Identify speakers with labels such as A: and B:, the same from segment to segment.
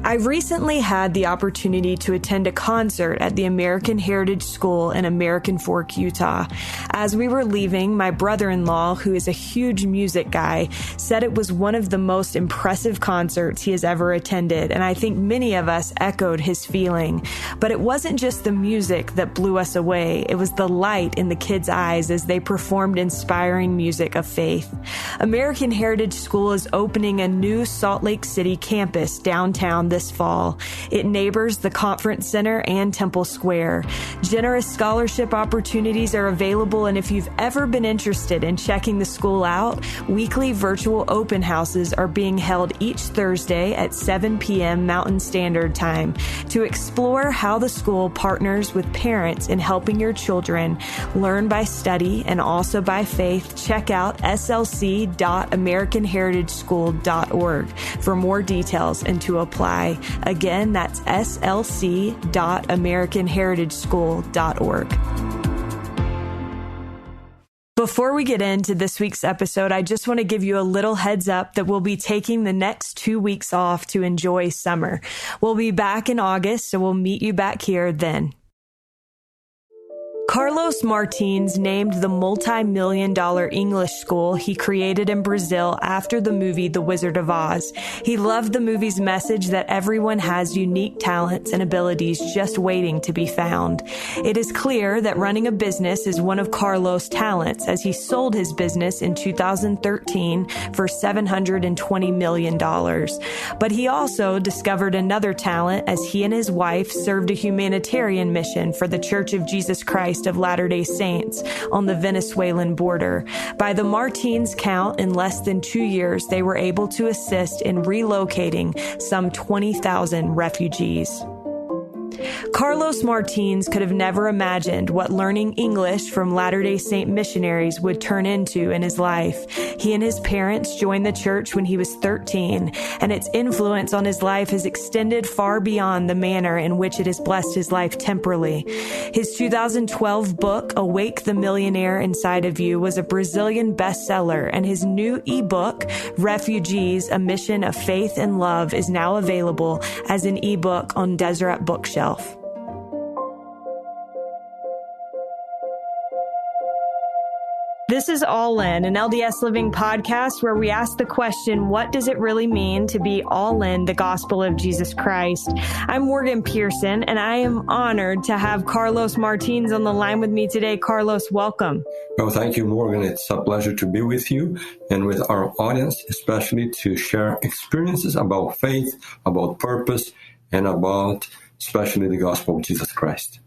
A: I recently had the opportunity to attend a concert at the American Heritage School in American Fork, Utah. As we were leaving, my brother-in-law, who is a huge music guy, said it was one of the most impressive concerts he has ever attended, and I think many of us echoed his feeling. But it wasn't just the music that blew us away. It was the light in the kids' eyes as they performed inspiring music of faith. American Heritage School is opening a new Salt Lake City campus downtown this fall. It neighbors the Conference Center and Temple Square. Generous scholarship opportunities are available, and if you've ever been interested in checking the school out, weekly virtual open houses are being held each Thursday at 7 p.m. Mountain Standard Time to explore how the school partners with parents in helping your children learn by study and also by faith. Check out slc.americanheritageschool.org for more details and to apply. Again, that's slc.americanheritageschool.org. Before we get into this week's episode, I just want to give you a little heads up that we'll be taking the next 2 weeks off to enjoy summer. We'll be back in August, so we'll meet you back here then. Carlos Martins named the multi-million-dollar English school he created in Brazil after the movie The Wizard of Oz. He loved the movie's message that everyone has unique talents and abilities just waiting to be found. It is clear that running a business is one of Carlos' talents, as he sold his business in 2013 for $720 million. But he also discovered another talent as he and his wife served a humanitarian mission for the Church of Jesus Christ of Latter-day Saints on the Venezuelan border. By the Martins count, in less than 2 years, they were able to assist in relocating some 20,000 refugees. Carlos Martins could have never imagined what learning English from Latter-day Saint missionaries would turn into in his life. He and his parents joined the church when he was 13, and its influence on his life has extended far beyond the manner in which it has blessed his life temporally. His 2012 book, Awake the Millionaire Inside of You, was a Brazilian bestseller, and his new ebook, Refugees, A Mission of Faith and Love, is now available as an ebook on Deseret Bookshelf. This is All In, an LDS Living podcast where we ask the question, what does it really mean to be all in the gospel of Jesus Christ? I'm Morgan Pearson, and I am honored to have Carlos Martins on the line with me today. Carlos, welcome.
B: Oh, thank you, Morgan. It's a pleasure to be with you and with our audience, especially to share experiences about faith, about purpose, and about especially the gospel of Jesus Christ.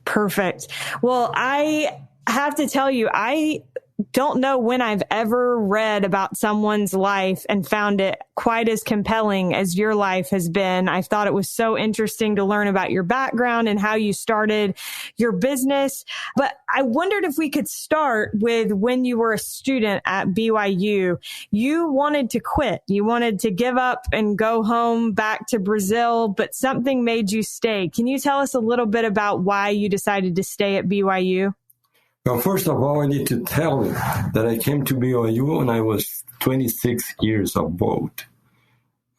A: Perfect. Well, I have to tell you, I don't know when I've ever read about someone's life and found it quite as compelling as your life has been. I thought it was so interesting to learn about your background and how you started your business. But I wondered if we could start with when you were a student at BYU. You wanted to quit. You wanted to give up and go home back to Brazil, but something made you stay. Can you tell us a little bit about why you decided to stay at BYU?
B: Well, first of all, I need to tell you that I came to BYU when I was 26 years old.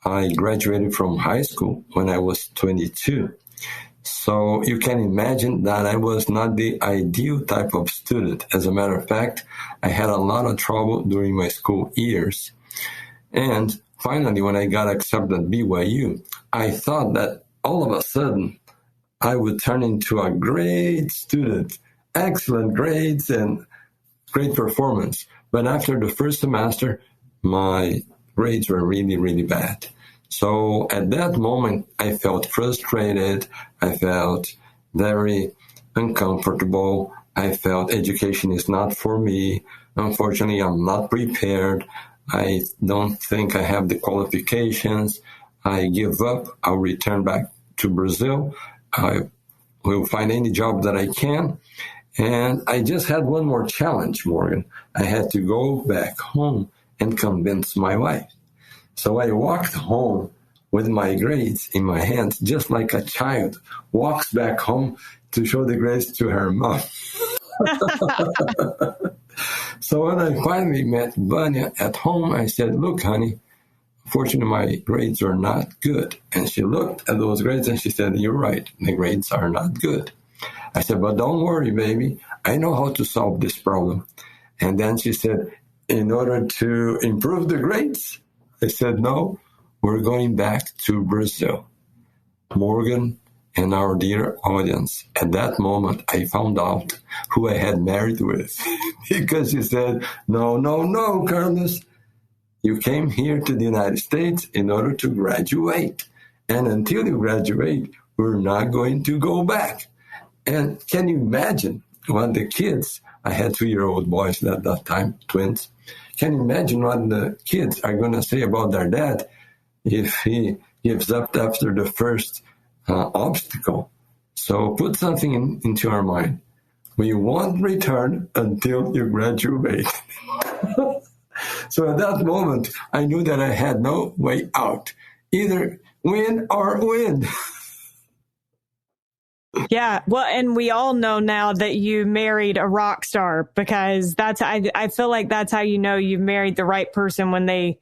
B: I graduated from high school when I was 22. So you can imagine that I was not the ideal type of student. As a matter of fact, I had a lot of trouble during my school years. And finally, when I got accepted at BYU, I thought that all of a sudden I would turn into a great student, excellent grades and great performance. But after the first semester, my grades were really, really bad. So at that moment, I felt frustrated. I felt very uncomfortable. I felt education is not for me. Unfortunately, I'm not prepared. I don't think I have the qualifications. I give up. I'll return back to Brazil. I will find any job that I can. And I just had one more challenge, Morgan. I had to go back home and convince my wife. So I walked home with my grades in my hands, just like a child walks back home to show the grades to her mom. So when I finally met Vania at home, I said, look, honey, Fortunately, my grades are not good. And she looked at those grades and she said, you're right, the grades are not good. I said, but don't worry, baby. I know how to solve this problem. And then she said, in order to improve the grades? I said, no, we're going back to Brazil. Morgan and our dear audience, at that moment, I found out who I had married with. Because she said, no, Carlos. You came here to the United States in order to graduate. And until you graduate, we're not going to go back. And can you imagine what the kids, I had 2-year-old boys at that time, twins. Can you imagine what the kids are going to say about their dad if he gives up after the first obstacle? So put something into our mind. We won't return until you graduate. So at that moment, I knew that I had no way out. Either win or win.
A: Yeah, well, and we all know now that you married a rock star, because I feel like that's how you know you've married the right person, when they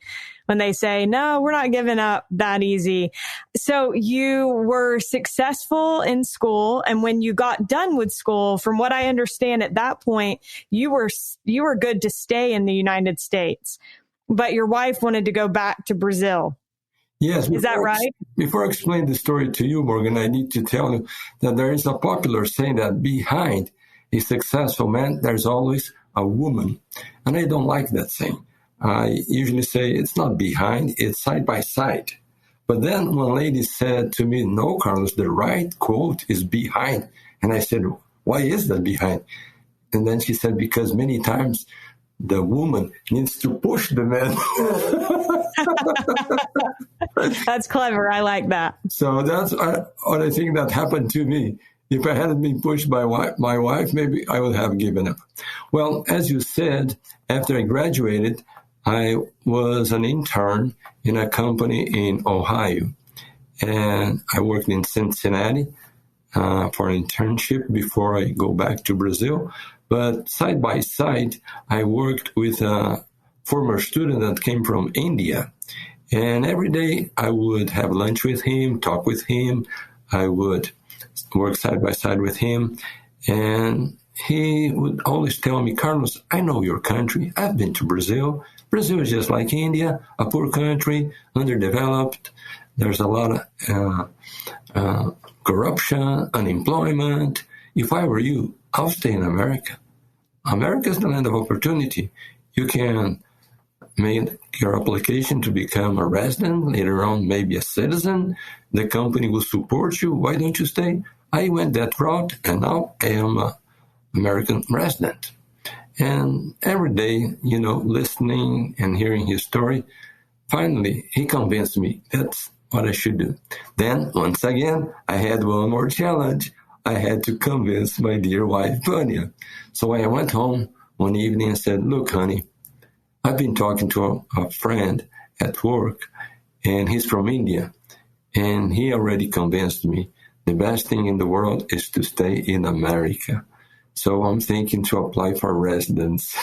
A: say, no, we're not giving up that easy. So you were successful in school. And when you got done with school, from what I understand at that point, you were good to stay in the United States, but your wife wanted to go back to Brazil.
B: Yes.
A: Is that right?
B: Before I explain the story to you, Morgan, I need to tell you that there is a popular saying that behind a successful man, there's always a woman. And I don't like that saying. I usually say it's not behind, it's side by side. But then one lady said to me, no, Carlos, the right quote is behind. And I said, why is that behind? And then she said, because many times the woman needs to push the man.
A: That's clever. I like that.
B: So that's what I think that happened to me. If I hadn't been pushed by my wife, maybe I would have given up. Well, as you said, after I graduated, I was an intern in a company in Ohio. And I worked in Cincinnati for an internship before I go back to Brazil. But side by side, I worked with a former student that came from India. And every day I would have lunch with him, talk with him. I would work side by side with him. And he would always tell me, Carlos, I know your country. I've been to Brazil. Brazil is just like India, a poor country, underdeveloped. There's a lot of corruption, unemployment. If I were you, I'll stay in America. America is the land of opportunity. You can make your application to become a resident, later on maybe a citizen. The company will support you. Why don't you stay? I went that route, and now I am an American resident. And every day, listening and hearing his story, finally, he convinced me that's what I should do. Then, once again, I had one more challenge. I had to convince my dear wife, Vania. So I went home one evening and said, look, honey, I've been talking to a friend at work, and he's from India, and he already convinced me the best thing in the world is to stay in America. So I'm thinking to apply for residence.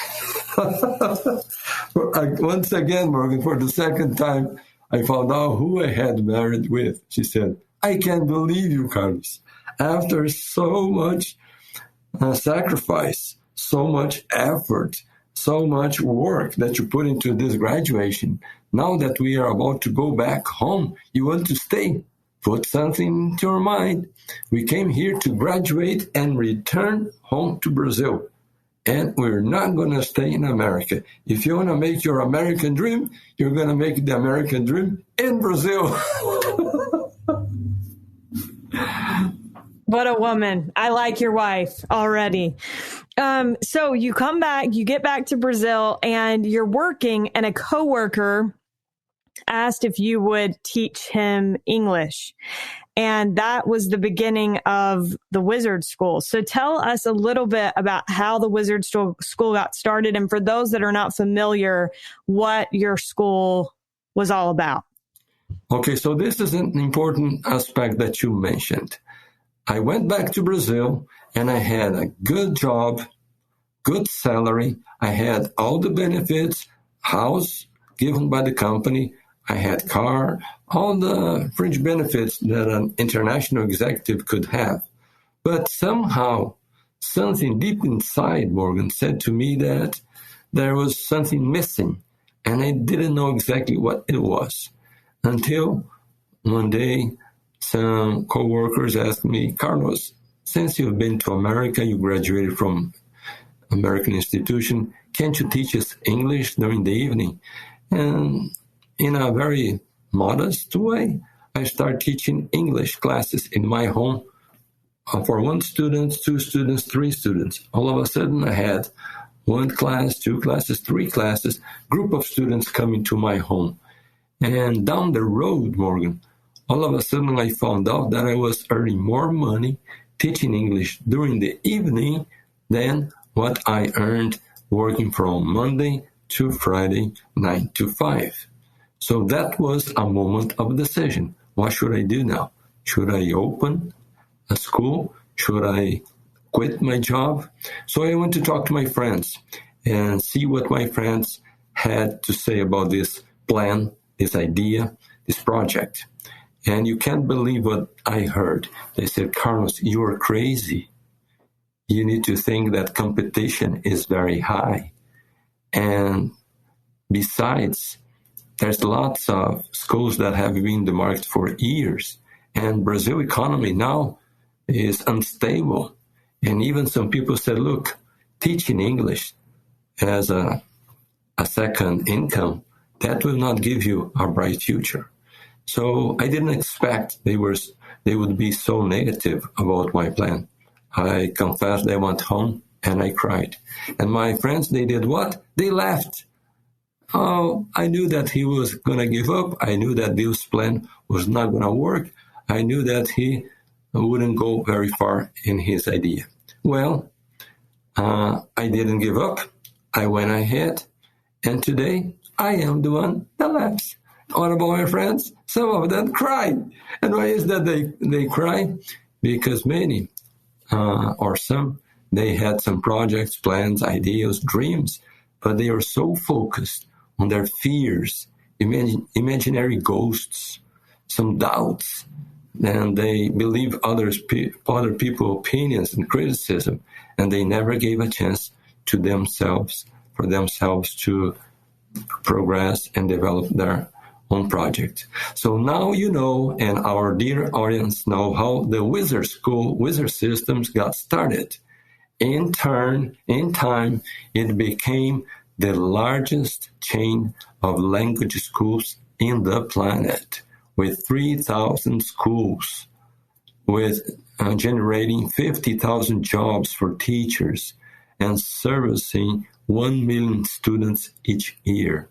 B: Once again, Morgan, for the second time, I found out who I had married with. She said, I can't believe you, Carlos. After so much sacrifice, so much effort, so much work that you put into this graduation, now that we are about to go back home, you want to stay. Put something into your mind. We came here to graduate and return home to Brazil. And we're not going to stay in America. If you want to make your American dream, you're going to make the American dream in Brazil.
A: What a woman. I like your wife already. So you come back, you get back to Brazil, and you're working, and a coworker asked if you would teach him English. And that was the beginning of the Wizard School. So tell us a little bit about how the Wizard School got started. And for those that are not familiar, what your school was all about.
B: Okay, so this is an important aspect that you mentioned. I went back to Brazil and I had a good job, good salary. I had all the benefits, house given by the company. I had car, all the fringe benefits that an international executive could have. But somehow, something deep inside Morgan said to me that there was something missing, and I didn't know exactly what it was. Until one day, some co-workers asked me, Carlos, since you've been to America, you graduated from American institution, can't you teach us English during the evening? And in a very modest way, I started teaching English classes in my home for 1 student, 2 students, 3 students. All of a sudden, I had 1 class, 2 classes, 3 classes, group of students coming to my home. And down the road, Morgan, all of a sudden I found out that I was earning more money teaching English during the evening than what I earned working from Monday to Friday, 9 to 5. So that was a moment of decision. What should I do now? Should I open a school? Should I quit my job? So I went to talk to my friends and see what my friends had to say about this plan, this idea, this project. And you can't believe what I heard. They said, Carlos, you are crazy. You need to think that competition is very high. And besides, there's lots of schools that have been in the market for years. And Brazil economy now is unstable. And even some people said, look, teaching English as a second income, that will not give you a bright future. So I didn't expect they would be so negative about my plan. I confessed I went home and I cried. And my friends, they did what? They laughed. Oh, I knew that he was going to give up. I knew that this plan was not going to work. I knew that he wouldn't go very far in his idea. Well, I didn't give up. I went ahead. And today, I am the one that laughs. What about my friends? Some of them cried. And why is that they cry? Because many, or some, they had some projects, plans, ideas, dreams, but they are so focused on their fears, imaginary ghosts, some doubts, and they believe other people's opinions and criticism, and they never gave a chance to themselves, for themselves to progress and develop their own project. So now you know, and our dear audience know, how the Wizard School, Wizard Systems got started. In time, it became the largest chain of language schools in the planet, with 3,000 schools, with generating 50,000 jobs for teachers and servicing 1 million students each year.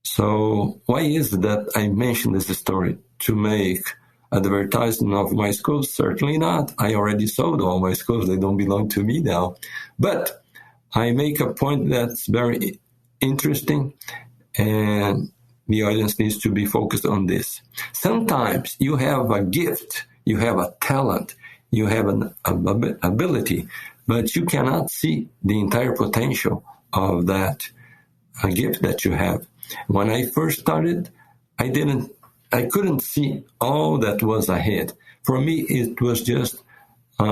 B: So why is it that I mention this story? To make advertisement of my schools? Certainly not. I already sold all my schools. They don't belong to me now. But I make a point that's very interesting, and the audience needs to be focused on this. Sometimes you have a gift, you have a talent, you have an ability, but you cannot see the entire potential of that gift that you have. When I first started, I couldn't see all that was ahead. For me, it was just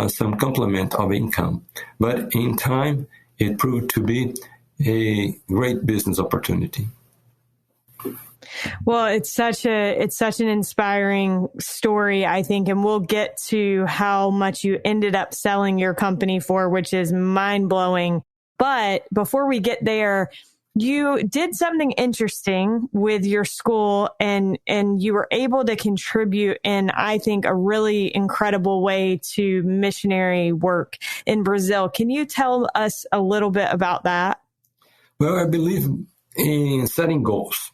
B: some complement of income. But in time, it proved to be a great business opportunity.
A: Well, it's such an inspiring story, I think, and we'll get to how much you ended up selling your company for, which is mind-blowing. But before we get there, you did something interesting with your school, and you were able to contribute in, I think, a really incredible way to missionary work in Brazil. Can you tell us a little bit about that?
B: Well, I believe in setting goals.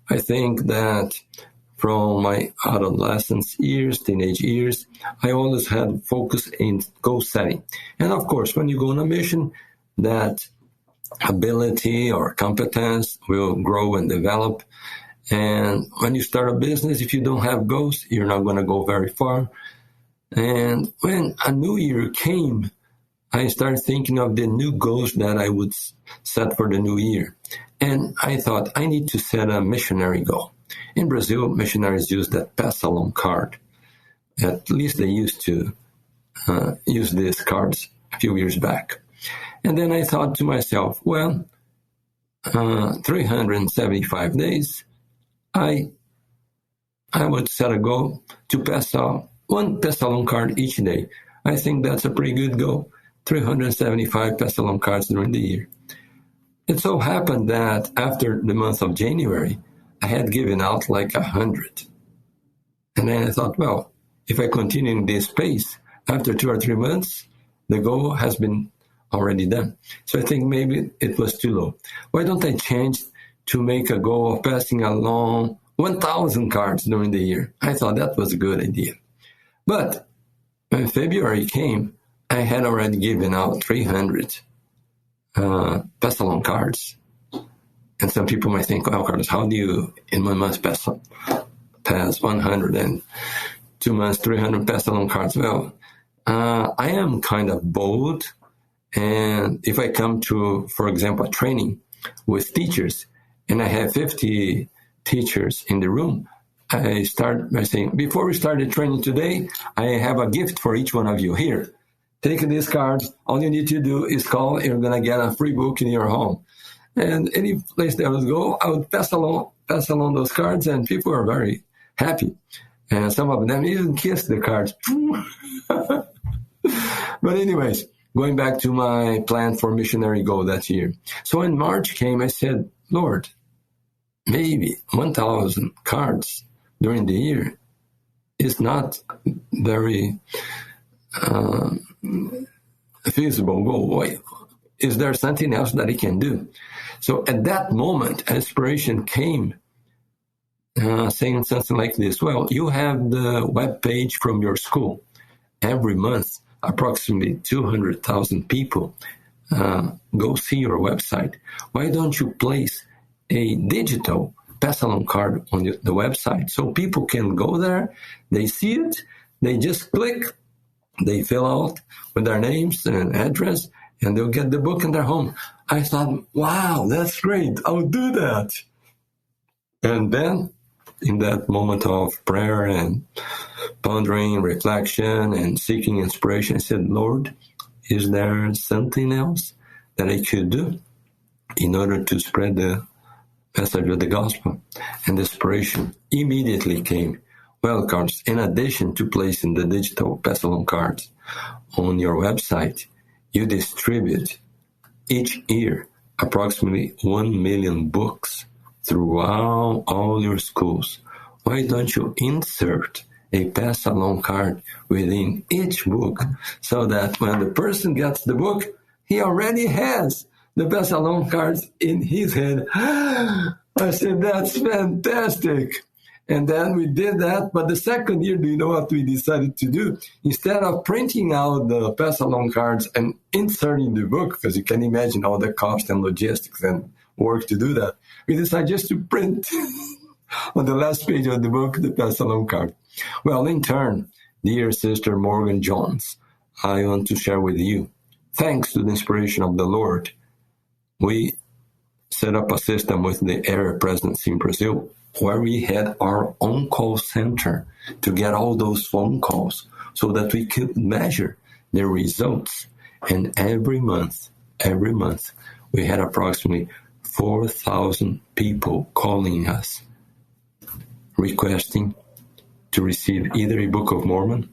B: I think that from my adolescence years, teenage years, I always had focus in goal setting. And of course, when you go on a mission, that ability or competence will grow and develop. And when you start a business, if you don't have goals, you're not going to go very far. And when a new year came, I started thinking of the new goals that I would set for the new year. And I thought, I need to set a missionary goal. In Brazil, missionaries use that pass-along card. At least they used to use these cards a few years back. And then I thought to myself, well, 375 days, I would set a goal to pass out one pass-along card each day. I think that's a pretty good goal. 375 pass-along cards during the year. It so happened that after the month of January, I had given out like 100. And then I thought, well, if I continue in this pace, after 2 or 3 months, the goal has been already done. So I think maybe it was too low. Why don't I change to make a goal of passing along 1,000 cards during the year? I thought that was a good idea. But when February came, I had already given out 300 pass-along cards. And some people might think, well, Carlos, how do you in 1 month pass 100 and 2 months, 300 pass-along cards? Well, I am kind of bold. And if I come to, for example, a training with teachers, and I have 50 teachers in the room, I start by saying, before we start the training today, I have a gift for each one of you. Here, take these cards. All you need to do is call. You're going to get a free book in your home. And any place that I would go, I would pass along those cards, and people are very happy. And some of them even kiss the cards. But anyways, going back to my plan for missionary goal that year. So when March came, I said, Lord, maybe 1,000 cards during the year is not very feasible goal. Is there something else that I can do? So at that moment, inspiration came saying something like this. Well, you have the web page from your school. Every month, approximately 200,000 people go see your website. Why don't you place a digital pass-along card on the website so people can go there, they see it, they just click, they fill out with their names and address, and they'll get the book in their home. I thought, wow, that's great. I'll do that. And then in that moment of prayer and pondering, reflection, and seeking inspiration, I said, Lord, is there something else that I could do in order to spread the message of the gospel? And the inspiration immediately came. Well, Carlos, in addition to placing the digital pass-along cards on your website, you distribute each year approximately 1 million books throughout all your schools. Why don't you insert a pass-along card within each book so that when the person gets the book, he already has the pass-along cards in his head? I said, that's fantastic. And then we did that. But the second year, do you know what we decided to do? Instead of printing out the pass-along cards and inserting the book, because you can imagine all the cost and logistics and work to do that, we decided just to print on the last page of the book the pass-along card. Well, in turn, dear Sister Morgan Jones, I want to share with you, thanks to the inspiration of the Lord, we set up a system with the area presidency in Brazil where we had our own call center to get all those phone calls so that we could measure the results. And every month, we had approximately 4,000 people calling us, requesting to receive either a Book of Mormon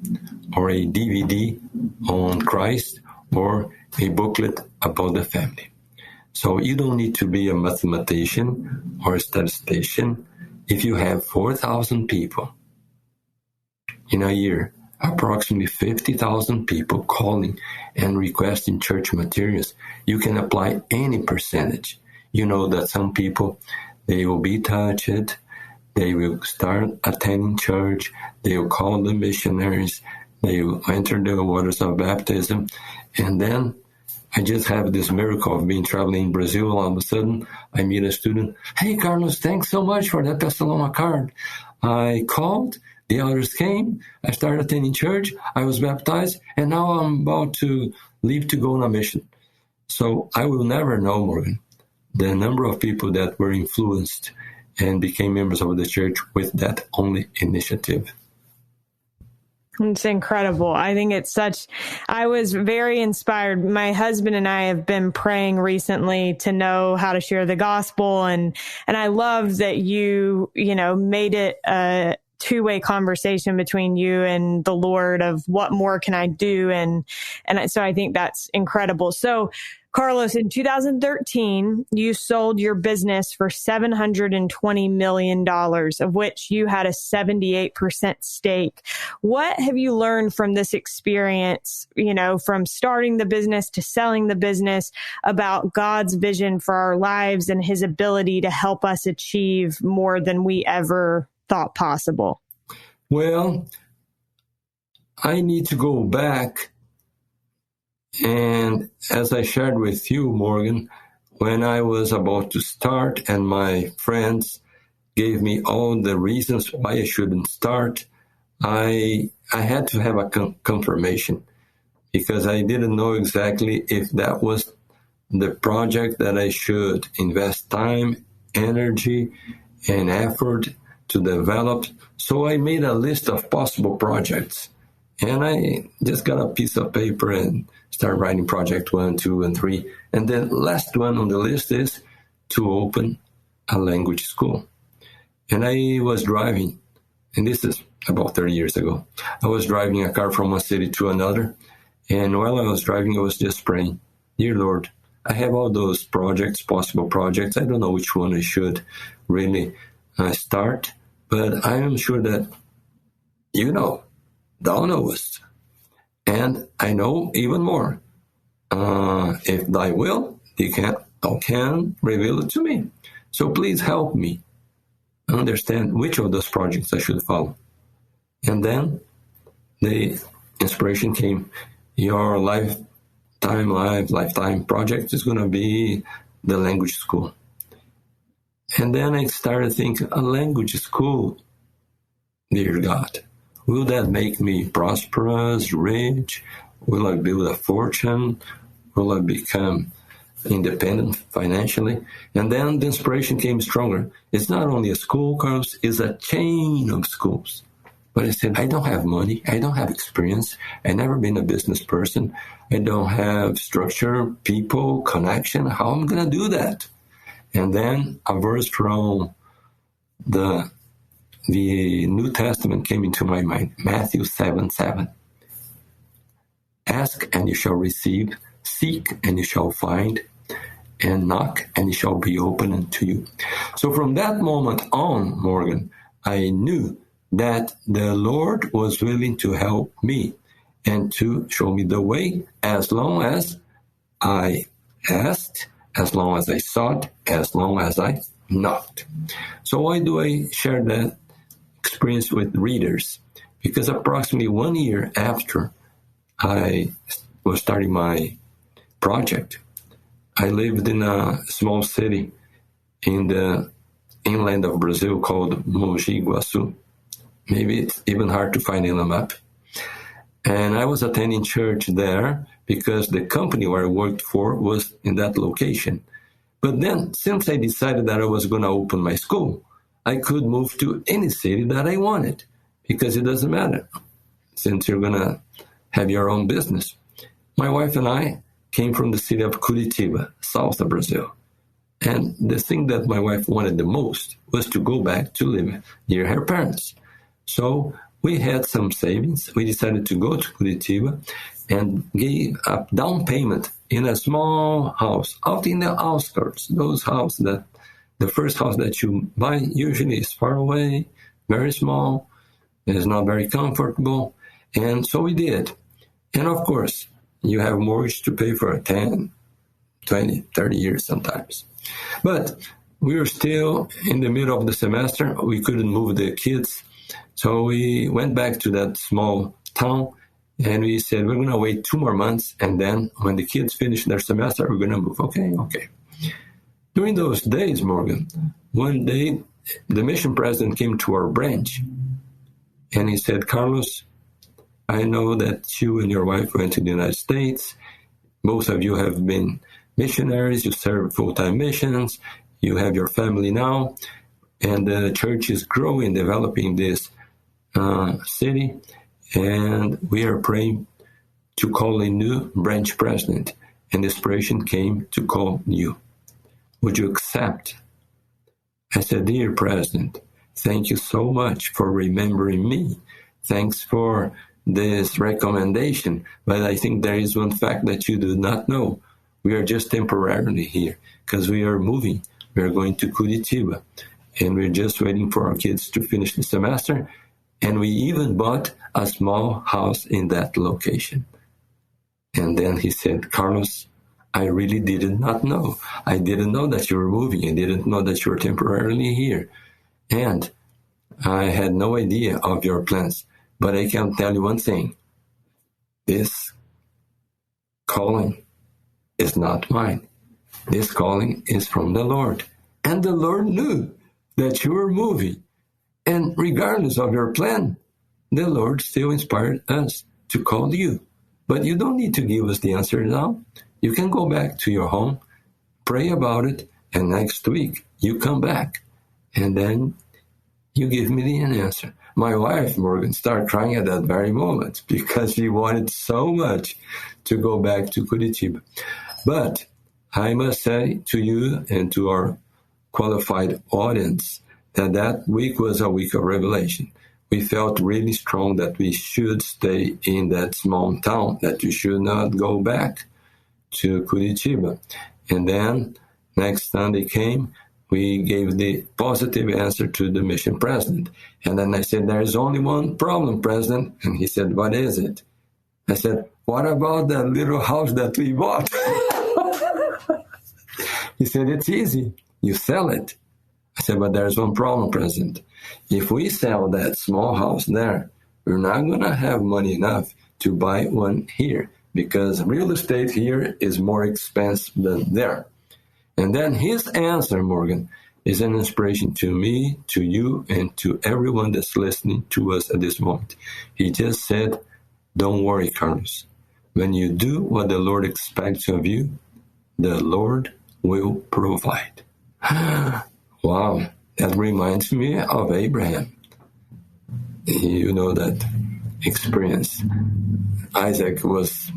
B: or a DVD on Christ or a booklet about the family. So you don't need to be a mathematician or a statistician. If you have 4,000 people in a year, approximately 50,000 people calling and requesting church materials, you can apply any percentage. You know that some people, they will be touched, they will start attending church, they will call the missionaries, they will enter the waters of baptism, and then I just have this miracle of being traveling in Brazil. All of a sudden, I meet a student. Hey, Carlos, thanks so much for that pass-along card. I called, the elders came, I started attending church, I was baptized, and now I'm about to leave to go on a mission. So I will never know, Morgan, the number of people that were influenced and became members of the church with that only initiative.
A: It's incredible. I think I was very inspired. My husband and I have been praying recently to know how to share the gospel. And I love that you made it a two-way conversation between you and the Lord of what more can I do? And so I think that's incredible. So Carlos, in 2013, you sold your business for $720 million, of which you had a 78% stake. What have you learned from this experience, from starting the business to selling the business, about God's vision for our lives and his ability to help us achieve more than we ever thought possible?
B: Well, I need to go back. And as I shared with you, Morgan, when I was about to start and my friends gave me all the reasons why I shouldn't start, I had to have a confirmation, because I didn't know exactly if that was the project that I should invest time, energy, and effort to develop. So I made a list of possible projects, and I just got a piece of paper and start writing project 1, 2, and 3. And then last one on the list is to open a language school. And I was driving, and this is about 30 years ago. I was driving a car from one city to another. And while I was driving, I was just praying, "Dear Lord, I have all those projects, possible projects. I don't know which one I should really start, but I am sure that thou knowest. And I know even more. If thy will, thou can reveal it to me. So please help me understand which of those projects I should follow." And then the inspiration came. Your lifetime project is going to be the language school. And then I started thinking, a language school, dear God, will that make me prosperous, rich? Will I build a fortune? Will I become independent financially? And then the inspiration came stronger. It's not only a school, Carlos, it's a chain of schools. But I said, I don't have money. I don't have experience. I've never been a business person. I don't have structure, people, connection. How am I going to do that? And then a verse from the New Testament came into my mind, Matthew 7:7. Ask and you shall receive, seek and you shall find, and knock and it shall be opened unto you. So from that moment on, Morgan, I knew that the Lord was willing to help me and to show me the way, as long as I asked, as long as I sought, as long as I knocked. So why do I share that experience with readers? Because approximately 1 year after I was starting my project, I lived in a small city in the inland of Brazil called Mogi Guaçu. Maybe it's even hard to find in a map. And I was attending church there because the company where I worked for was in that location. But then, since I decided that I was going to open my school, I could move to any city that I wanted, because it doesn't matter, since you're going to have your own business. My wife and I came from the city of Curitiba, south of Brazil. And the thing that my wife wanted the most was to go back to live near her parents. So we had some savings. We decided to go to Curitiba and gave a down payment in a small house out in the outskirts. Those houses that the first house that you buy usually is far away, very small, is not very comfortable. And so we did. And of course, you have mortgage to pay for 10, 20, 30 years sometimes. But we were still in the middle of the semester. We couldn't move the kids. So we went back to that small town and we said, we're going to wait 2 more months. And then when the kids finish their semester, we're going to move. Okay. During those days, Morgan, one day the mission president came to our branch and he said, Carlos, I know that you and your wife went to the United States. Both of you have been missionaries. You serve full-time missions. You have your family now. And the church is growing, developing this city. And we are praying to call a new branch president. And the inspiration came to call you. Would you accept? I said, dear President, thank you so much for remembering me. Thanks for this recommendation. But I think there is one fact that you do not know. We are just temporarily here because we are moving. We are going to Curitiba. And we're just waiting for our kids to finish the semester. And we even bought a small house in that location. And then he said, Carlos, I really did not know. I didn't know that you were moving. I didn't know that you were temporarily here. And I had no idea of your plans. But I can tell you one thing. This calling is not mine. This calling is from the Lord. And the Lord knew that you were moving. And regardless of your plan, the Lord still inspired us to call you. But you don't need to give us the answer now. You can go back to your home, pray about it, and next week you come back. And then you give me the answer. My wife, Morgan, started crying at that very moment because she wanted so much to go back to Curitiba. But I must say to you and to our qualified audience that week was a week of revelation. We felt really strong that we should stay in that small town, that we should not go back to Curitiba. And then next Sunday came, we gave the positive answer to the mission president. And then I said, there is only one problem, President. And he said, what is it? I said, what about that little house that we bought? He said, it's easy. You sell it. I said, but there's one problem, President. If we sell that small house there, we're not going to have money enough to buy one here because real estate here is more expensive than there. And then his answer, Morgan, is an inspiration to me, to you, and to everyone that's listening to us at this moment. He just said, don't worry, Carlos. When you do what the Lord expects of you, the Lord will provide. Wow, that reminds me of Abraham. You know that experience. Isaac was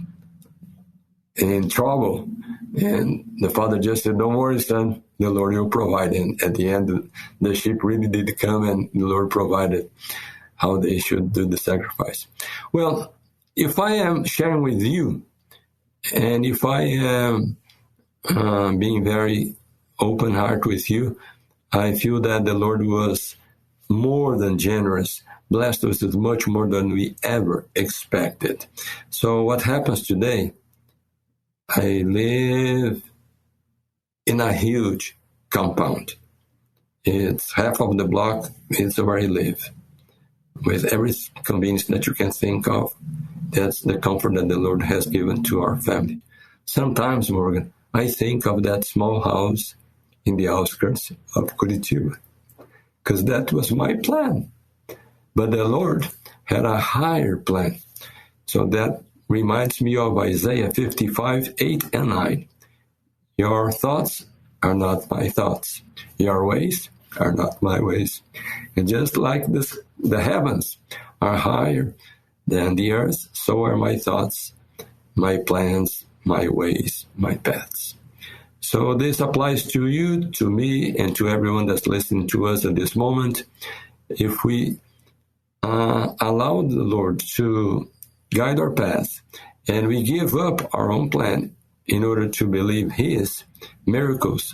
B: in trouble, and the father just said, don't worry, son, the Lord will provide. And at the end, the sheep really did come, and the Lord provided how they should do the sacrifice. Well, if I am sharing with you, and if I am being very open-hearted with you, I feel that the Lord was more than generous, blessed us with much more than we ever expected. So what happens today, I live in a huge compound. It's half of the block, it's where I live. With every convenience that you can think of, that's the comfort that the Lord has given to our family. Sometimes, Morgan, I think of that small house in the outskirts of Curitiba, because that was my plan. But the Lord had a higher plan. So that reminds me of Isaiah 55, 8 and 9. Your thoughts are not my thoughts. Your ways are not my ways. And just like the heavens are higher than the earth, so are my thoughts, my plans, my ways, my paths. So this applies to you, to me, and to everyone that's listening to us at this moment. If we allow the Lord to guide our path, and we give up our own plan in order to believe His miracles,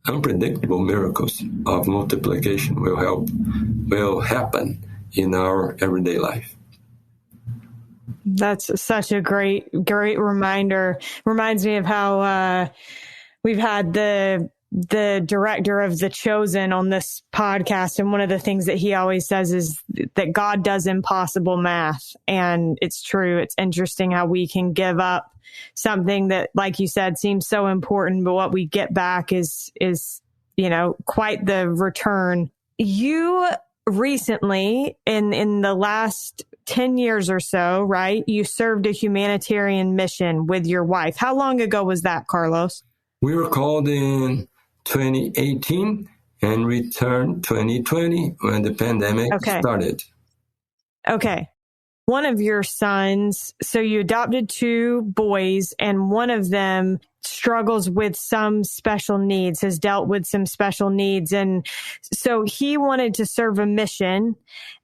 B: unpredictable miracles of multiplication will happen in our everyday life.
A: That's such a great reminder. Reminds me of how we've had the director of The Chosen on this podcast. And one of the things that he always says is that God does impossible math. And it's true. It's interesting how we can give up something that, like you said, seems so important, but what we get back is, quite the return. You recently, in the last 10 years or so, right? You served a humanitarian mission with your wife. How long ago was that, Carlos?
B: We were called in 2018, and returned 2020 when the pandemic started.
A: Okay. One of your sons, so you adopted two boys, and one of them struggles with some special needs, has dealt with some special needs. And so he wanted to serve a mission,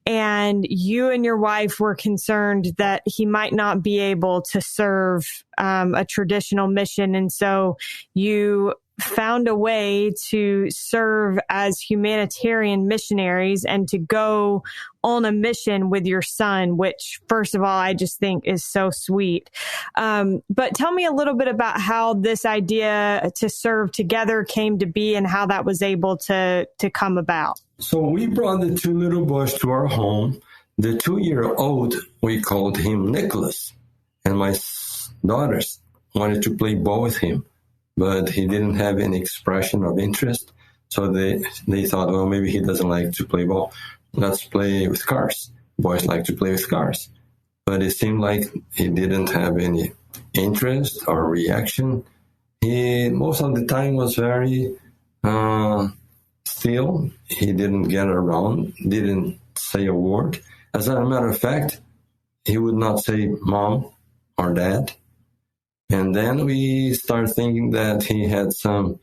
A: and you and your wife were concerned that he might not be able to serve a traditional mission. And so you found a way to serve as humanitarian missionaries and to go on a mission with your son, which, first of all, I just think is so sweet. But tell me a little bit about how this idea to serve together came to be and how that was able to come about.
B: So we brought the two little boys to our home. The 2-year-old, we called him Nicholas, and my daughters wanted to play ball with him, but he didn't have any expression of interest. So they thought, well, maybe he doesn't like to play ball. Let's play with cars. Boys like to play with cars. But it seemed like he didn't have any interest or reaction. He, most of the time, was very still. He didn't get around, didn't say a word. As a matter of fact, he would not say mom or dad. And then we started thinking that he had some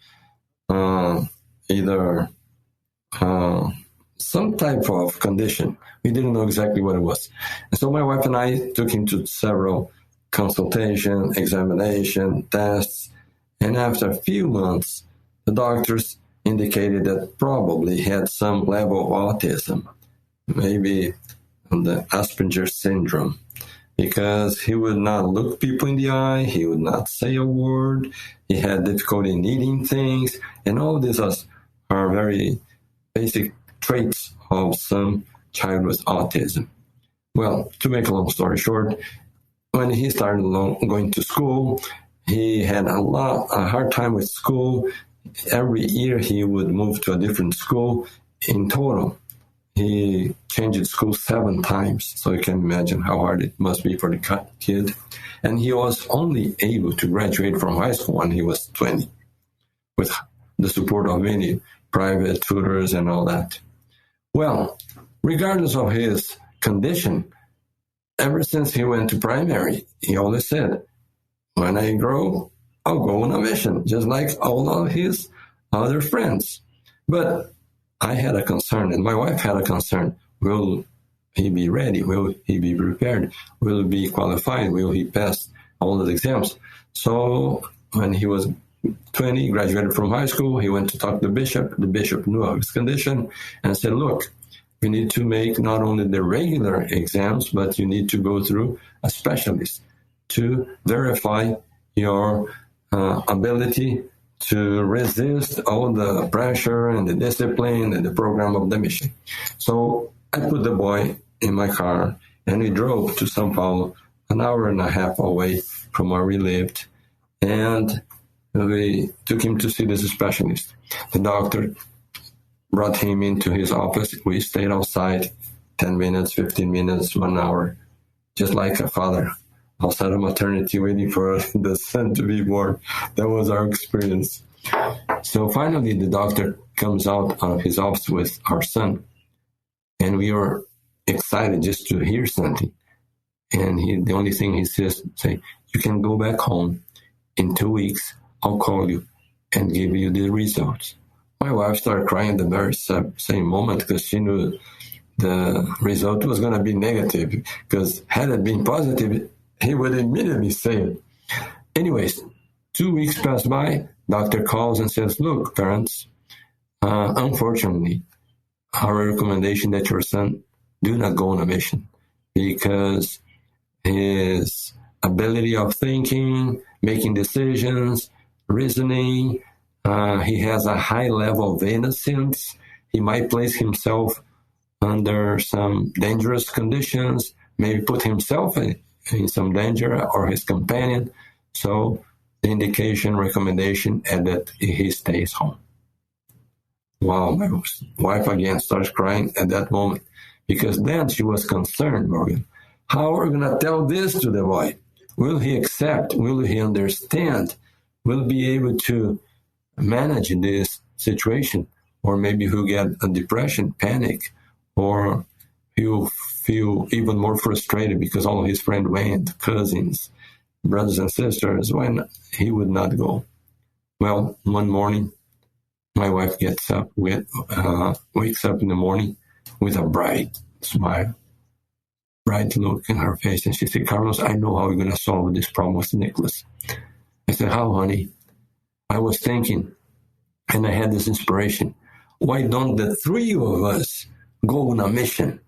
B: some type of condition. We didn't know exactly what it was. And so my wife and I took him to several consultation, examination, tests. And after a few months, the doctors indicated that probably he had some level of autism, maybe the Asperger's syndrome, because he would not look people in the eye, he would not say a word, he had difficulty in eating things, and all these are very basic traits of some child with autism. Well, to make a long story short, when he started going to school, he had a hard time with school. Every year he would move to a different school. In total, he changed school 7 times, so you can imagine how hard it must be for the kid. And he was only able to graduate from high school when he was 20, with the support of many private tutors and all that. Well, regardless of his condition, ever since he went to primary, he always said, when I grow, I'll go on a mission, just like all of his other friends. But I had a concern, and my wife had a concern. Will he be ready? Will he be prepared? Will he be qualified? Will he pass all the exams? So when he was 20, graduated from high school, he went to talk to the bishop. The bishop knew of his condition and said, look, you need to make not only the regular exams, but you need to go through a specialist to verify your ability to resist all the pressure and the discipline and the program of the mission. So I put the boy in my car and we drove to São Paulo, an hour and a half away from where we lived. And we took him to see this specialist. The doctor brought him into his office. We stayed outside 10 minutes, 15 minutes, 1 hour, just like a father outside of maternity waiting for the son to be born. That was our experience. So finally, the doctor comes out of his office with our son, and we were excited just to hear something. And the only thing he says, you can go back home. In 2 weeks, I'll call you and give you the results. My wife started crying at the very same moment because she knew the result was going to be negative, because had it been positive, he would immediately say it. Anyways, 2 weeks passed by, doctor calls and says, look, parents, unfortunately, our recommendation that your son do not go on a mission because his ability of thinking, making decisions, reasoning, he has a high level of innocence. He might place himself under some dangerous conditions, maybe put himself in some danger or his companion. So the recommendation is that he stays home. Wow, my wife again starts crying at that moment, because then she was concerned, Morgan. How are we going to tell this to the boy? Will he accept? Will he understand? Will he be able to manage this situation? or maybe he'll get a depression, panic, or he'll feel even more frustrated because all of his friends went, cousins, brothers and sisters, when he would not go. Well, one morning, my wife wakes up in the morning with a bright smile, bright look in her face, and she said, Carlos, I know how we're going to solve this problem with Nicholas. I said, how, honey? I was thinking, and I had this inspiration. Why don't the three of us go on a mission?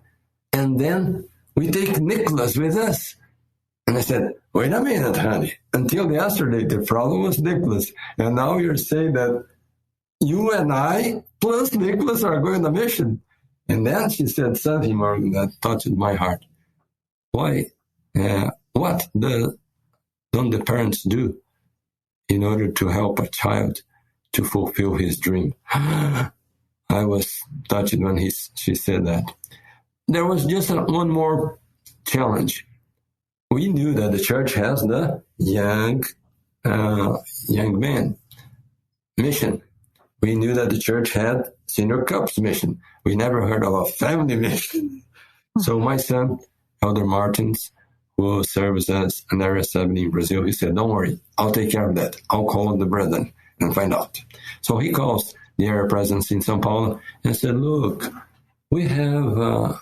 B: And then we take Nicholas with us. And I said, wait a minute, honey. Until yesterday, the problem was Nicholas. And now you're saying that you and I plus Nicholas are going on a mission. And then she said something, Morgan, that touched my heart. Why? What don't the parents do in order to help a child to fulfill his dream? I was touched when she said that. There was just one more challenge. We knew that the church has the young man mission. We knew that the church had senior cups mission. We never heard of a family mission. So my son, Elder Martins, who serves as an Area 70 in Brazil, he said, don't worry, I'll take care of that. I'll call the brethren and find out. So he calls the area presence in São Paulo and said, look, we have a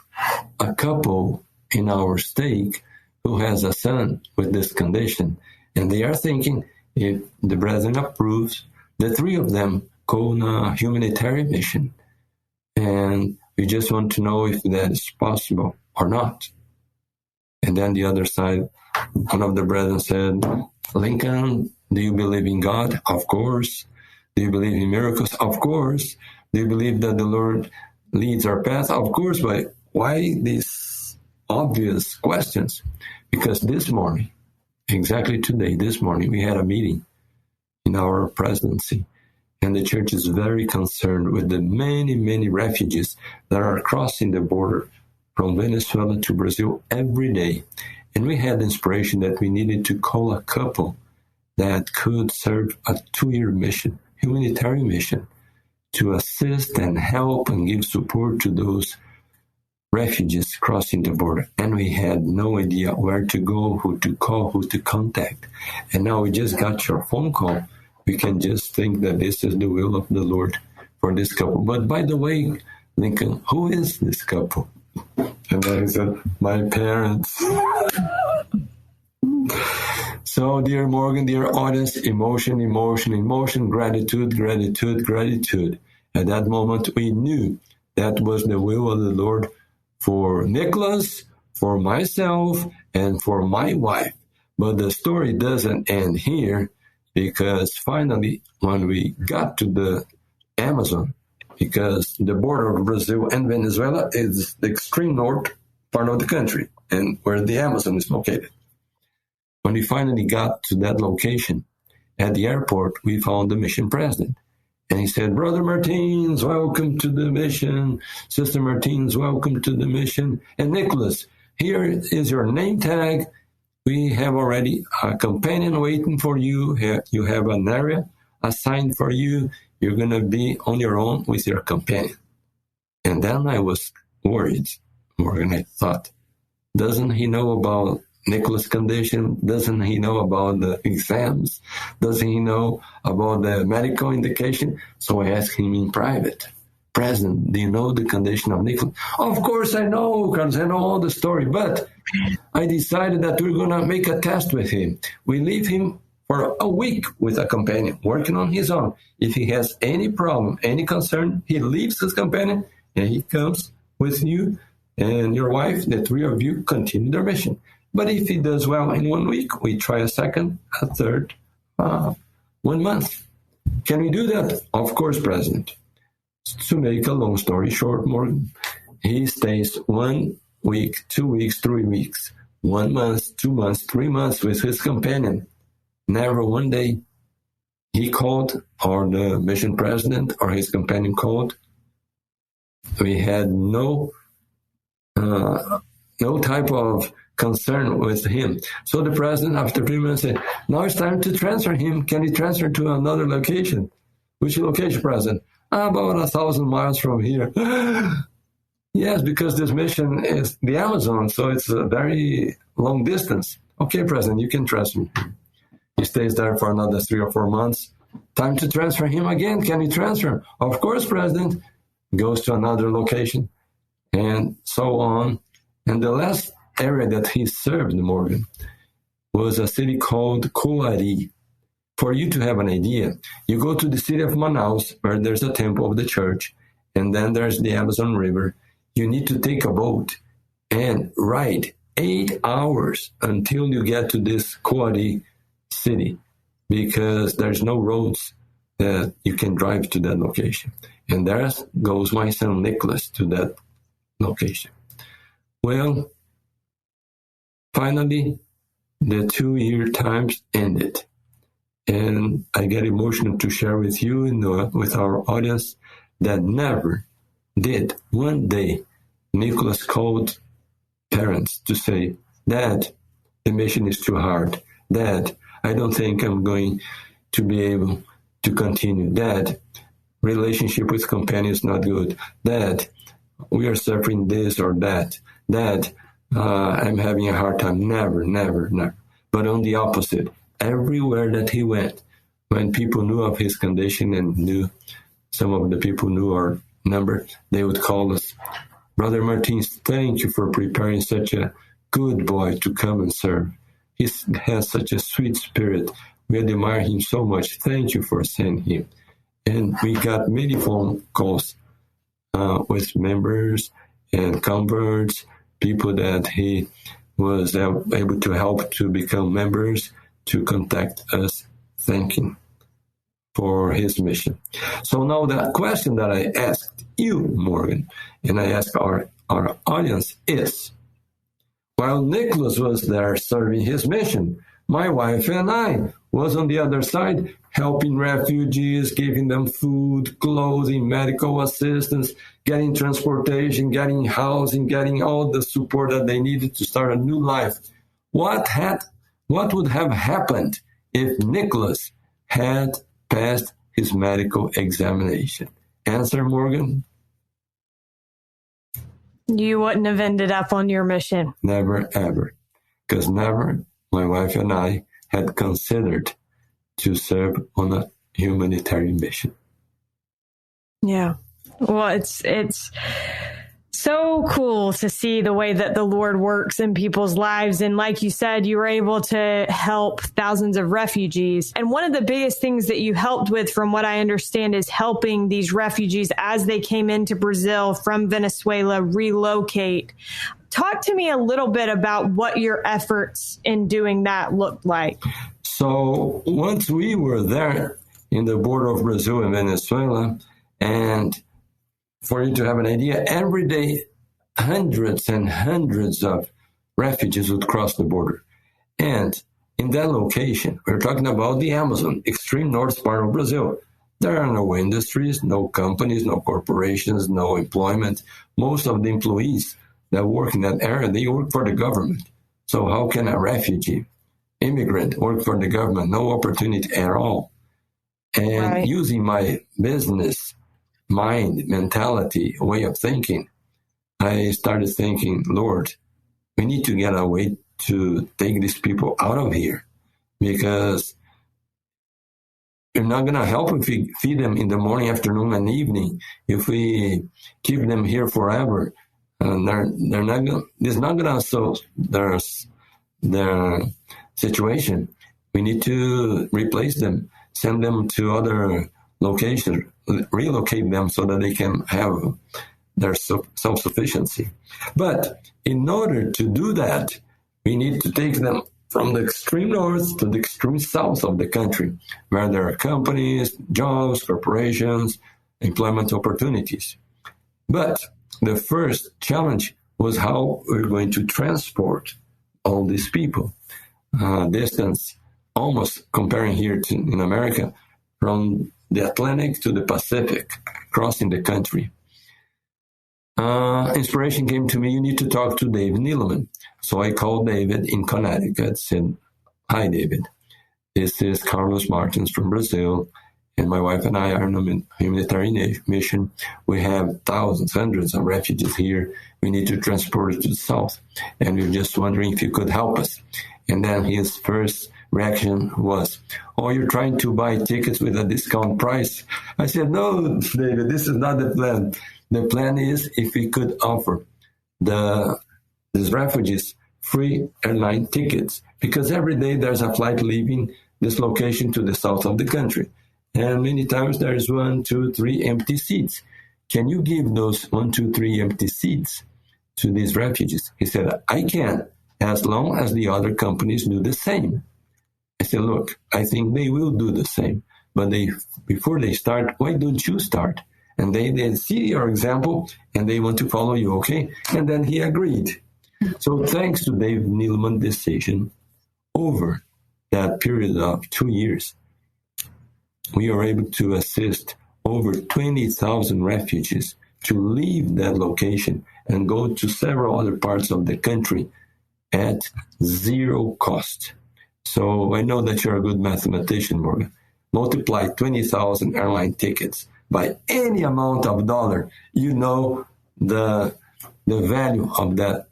B: couple in our stake who has a son with this condition. And they are thinking, if the brethren approves, the three of them go on a humanitarian mission. And we just want to know if that is possible or not. And then the other side, one of the brethren said, Lincoln, do you believe in God? Of course. Do you believe in miracles? Of course. Do you believe that the Lord leads our path? Of course. But why these obvious questions? Because this morning, exactly today, this morning, we had a meeting in our presidency. And the church is very concerned with the many, many refugees that are crossing the border from Venezuela to Brazil every day. And we had the inspiration that we needed to call a couple that could serve a 2-year mission, humanitarian mission, to assist and help and give support to those refugees crossing the border. And we had no idea where to go, who to call, who to contact. And now we just got your phone call. We can just think that this is the will of the Lord for this couple. But by the way, Lincoln, who is this couple? And I said, my parents. So, dear Morgan, dear audience, emotion, gratitude. At that moment, we knew that was the will of the Lord for Nicholas, for myself, and for my wife. But the story doesn't end here, because finally, when we got to the Amazon, because the border of Brazil and Venezuela is the extreme north part of the country, and where the Amazon is located. When we finally got to that location, at the airport, we found the mission president. And he said, Brother Martins, welcome to the mission. Sister Martins, welcome to the mission. And Nicholas, here is your name tag. We have already a companion waiting for you. You have an area assigned for you. You're going to be on your own with your companion. And then I was worried. Morgan, I thought, doesn't he know about Nicholas' condition? Doesn't he know about the exams? Doesn't he know about the medical indication? So I asked him in private, President, do you know the condition of Nicholas? Of course I know, Carlos, I know all the story, but I decided that we're going to make a test with him. We leave him for a week with a companion, working on his own. If he has any problem, any concern, he leaves his companion and he comes with you and your wife. The three of you continue their mission. But if he does well in 1 week, we try a second, a third, 1 month. Can we do that? Of course, President. To make a long story short, Morgan, he stays 1 week, 2 weeks, 3 weeks, 1 month, 2 months, 3 months with his companion. Never one day he called, or the mission president or his companion called. We had no type of concern with him. So the president, after 3 months, said, now it's time to transfer him. Can he transfer to another location? Which location, President? About 1,000 miles from here. Yes, because this mission is the Amazon, so it's a very long distance. Okay, President, you can trust me. He stays there for another 3 or 4 months. Time to transfer him again. Can you transfer? Of course, President. Goes to another location, and so on. And the last area that he served, Morgan, was a city called Coari. For you to have an idea, you go to the city of Manaus, where there's a temple of the church, and then there's the Amazon River. You need to take a boat and ride 8 hours until you get to this Coari city, because there's no roads that you can drive to that location. And there goes my son Nicholas to that location. Well, finally, the 2-year times ended. And I get emotional to share with you and with our audience that never did one day Nicholas called parents to say, Dad, the mission is too hard. Dad, I don't think I'm going to be able to continue. Dad, relationship with companions not good. Dad, we are suffering this or that. Dad, I'm having a hard time. Never. But on the opposite, everywhere that he went, when people knew of his condition and knew, some of the people knew our number, they would call us, Brother Martins, thank you for preparing such a good boy to come and serve. He has such a sweet spirit. We admire him so much. Thank you for sending him. And we got many phone calls with members and converts, people that he was able to help to become members, to contact us, thanking for his mission. So now the question that I asked you, Morgan, and I asked our audience is, while Nicholas was there serving his mission, my wife and I was on the other side helping refugees, giving them food, clothing, medical assistance, getting transportation, getting housing, getting all the support that they needed to start a new life. What would have happened if Nicholas had passed his medical examination? Answer, Morgan?
A: You wouldn't have ended up on your mission.
B: Never, ever. Because never my wife and I had considered to serve on a humanitarian mission.
A: Yeah. Well, it's so cool to see the way that the Lord works in people's lives. And like you said, you were able to help thousands of refugees. And one of the biggest things that you helped with, from what I understand, is helping these refugees as they came into Brazil from Venezuela relocate. Talk to me a little bit about what your efforts in doing that looked like.
B: So once we were there in the border of Brazil and Venezuela, and for you to have an idea, every day, hundreds and hundreds of refugees would cross the border. And in that location, we're talking about the Amazon, extreme north part of Brazil. There are no industries, no companies, no corporations, no employment. Most of the employees that work in that area, they work for the government. So how can a refugee, immigrant, work for the government? No opportunity at all. And using my business mind, mentality, way of thinking, I started thinking, Lord, we need to get a way to take these people out of here, because we're not going to help if we feed them in the morning, afternoon, and evening. If we keep them here forever, they're not going. It's not going to solve their situation. We need to replace them, send them to other locations, relocate them so that they can have their self-sufficiency. But in order to do that, we need to take them from the extreme north to the extreme south of the country, where there are companies, jobs, corporations, employment opportunities. But the first challenge was how we're going to transport all these people. Distance, almost comparing here to in America, from the Atlantic to the Pacific, crossing the country. Inspiration came to me, you need to talk to David Neeleman. So I called David in Connecticut, said, hi, David. This is Carlos Martins from Brazil, and my wife and I are in a humanitarian mission. We have thousands, hundreds of refugees here. We need to transport it to the south. And we're just wondering if you could help us. And then his first reaction was, oh, you're trying to buy tickets with a discount price. I said, no, David, this is not the plan. The plan is if we could offer these refugees free airline tickets, because every day there's a flight leaving this location to the south of the country. And many times there's 1, 2, 3 empty seats. Can you give those 1, 2, 3 empty seats to these refugees? He said, I can, as long as the other companies do the same. I said, look, I think they will do the same. But before they start, why don't you start? And they see your example and they want to follow you, okay? And then he agreed. So thanks to Dave Nealman's decision, over that period of 2 years, we are able to assist over 20,000 refugees to leave that location and go to several other parts of the country at zero cost. So I know that you're a good mathematician, Morgan. Multiply 20,000 airline tickets by any amount of dollar, you know the value of that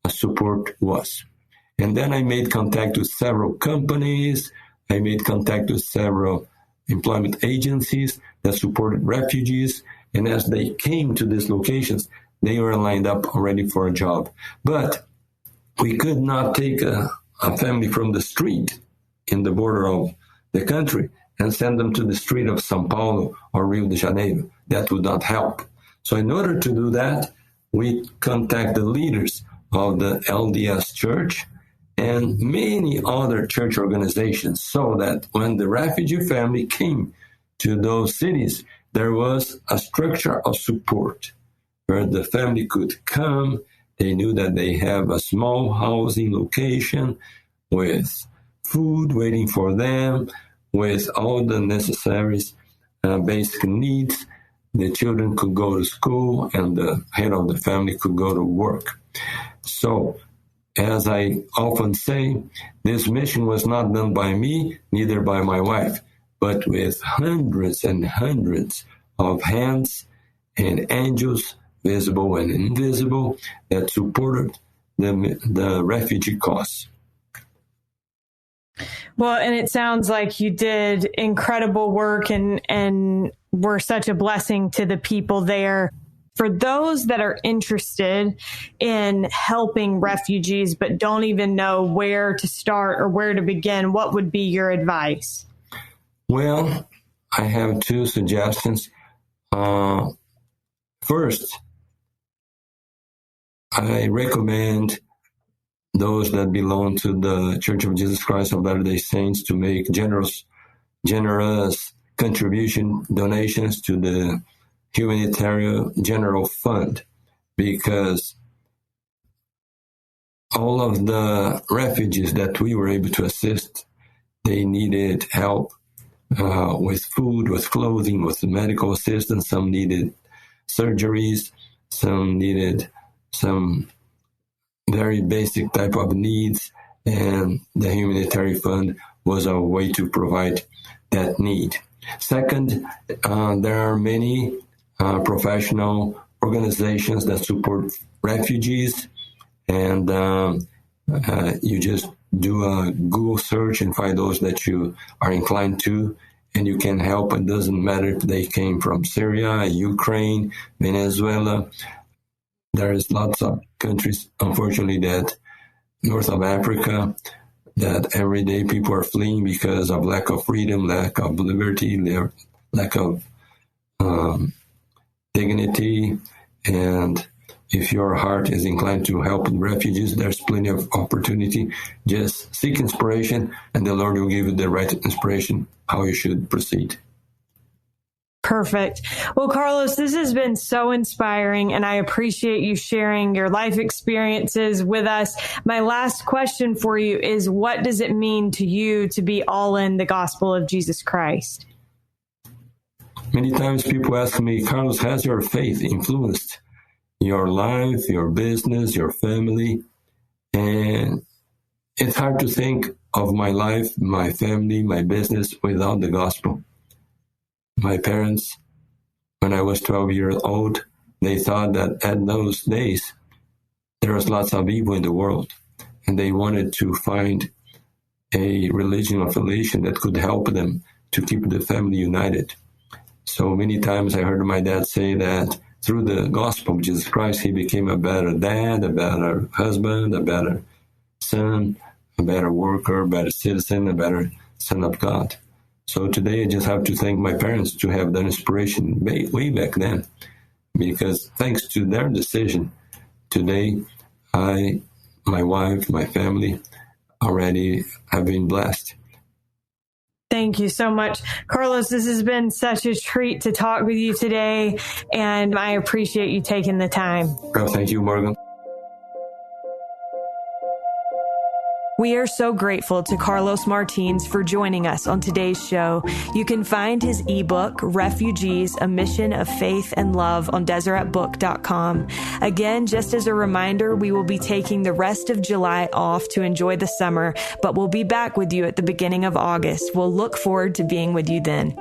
B: support was. And then I made contact with several companies. I made contact with several employment agencies that supported refugees. And as they came to these locations, they were lined up already for a job. But we could not take a family from the street in the border of the country and send them to the street of São Paulo or Rio de Janeiro. That would not help. So in order to do that, we contact the leaders of the LDS Church and many other church organizations, so that when the refugee family came to those cities, there was a structure of support where the family could come. They knew that they have a small housing location with food waiting for them, with all the necessary basic needs. The children could go to school and the head of the family could go to work. So, as I often say, this mission was not done by me, neither by my wife, but with hundreds and hundreds of hands and angels, visible and invisible, that supported the refugee cause.
A: Well, and it sounds like you did incredible work and were such a blessing to the people there. For those that are interested in helping refugees but don't even know where to start or where to begin, what would be your advice?
B: Well, I have 2 suggestions. First, I recommend those that belong to the Church of Jesus Christ of Latter-day Saints to make generous contribution donations to the Humanitarian General Fund, because all of the refugees that we were able to assist, they needed help with food, with clothing, with medical assistance. Some needed surgeries, some needed some very basic type of needs, and the Humanitarian Fund was a way to provide that need. Second, there are many professional organizations that support refugees, and you just do a Google search and find those that you are inclined to, and you can help. It doesn't matter if they came from Syria, Ukraine, Venezuela. There is lots of countries, unfortunately, that north of Africa, that every day people are fleeing because of lack of freedom, lack of liberty, lack of dignity. And if your heart is inclined to help refugees, there's plenty of opportunity. Just seek inspiration, and the Lord will give you the right inspiration how you should proceed.
A: Perfect. Well, Carlos, this has been so inspiring, and I appreciate you sharing your life experiences with us. My last question for you is, what does it mean to you to be all in the gospel of Jesus Christ?
B: Many times people ask me, Carlos, has your faith influenced your life, your business, your family? And it's hard to think of my life, my family, my business without the gospel. My parents, when I was 12 years old, they thought that at those days, there was lots of evil in the world, and they wanted to find a religion affiliation that could help them to keep the family united. So many times I heard my dad say that through the gospel of Jesus Christ, he became a better dad, a better husband, a better son, a better worker, a better citizen, a better son of God. So today I just have to thank my parents to have that inspiration way back then, because thanks to their decision, today I, my wife, my family already have been blessed.
A: Thank you so much. Carlos, this has been such a treat to talk with you today, and I appreciate you taking the time.
B: Well, thank you, Morgan.
A: We are so grateful to Carlos Martins for joining us on today's show. You can find his ebook, Refugees, A Mission of Faith and Love, on DeseretBook.com. Again, just as a reminder, we will be taking the rest of July off to enjoy the summer, but we'll be back with you at the beginning of August. We'll look forward to being with you then.